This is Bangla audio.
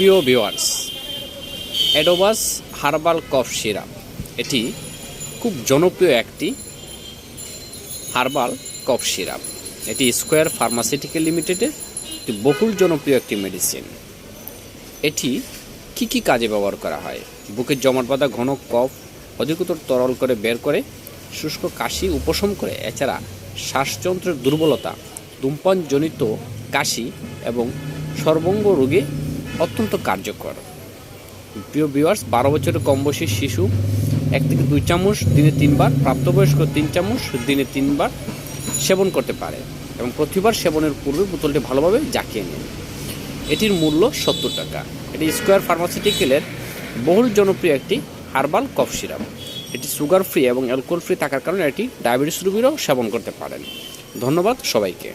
প্রিয় viewers, Adovas herbal cough syrup এটি খুব জনপ্রিয় একটি হার্বাল কফ সিরাপ। এটি স্কোয়ার ফার্মাসিউটিক্যাল লিমিটেডের একটি বহুল জনপ্রিয় একটি মেডিসিন। এটি কি কাজে ব্যবহার করা হয়? বুকের জমাট বাঁধা ঘন কফ অধিকতর তরল করে বের করে, শুষ্ক কাশি উপশম করে, এছাড়া শ্বাসযন্ত্রের দুর্বলতা, ধূমপানজনিত কাশি এবং সর্বাঙ্গ রোগে অত্যন্ত কার্যকর। প্রিয় ভিউয়ার্স, 12 বছরের কম বয়সী শিশু 1 থেকে 2 চামচ দিনে 3 বার, প্রাপ্তবয়স্ক 3 চামচ দিনে 3 বার সেবন করতে পারে এবং প্রতিবার সেবনের পূর্বে বোতলটি ভালোভাবে জাকিয়ে নিন। এটির মূল্য 70 টাকা। এটি স্কোয়ার ফার্মাসিউটিক্যালের বহুল জনপ্রিয় একটি হার্বাল কফ সিরাপ। এটি সুগার ফ্রি এবং অ্যালকোহল ফ্রি থাকার কারণে এটি ডায়াবেটিস রোগীরাও সেবন করতে পারেন। ধন্যবাদ সবাইকে।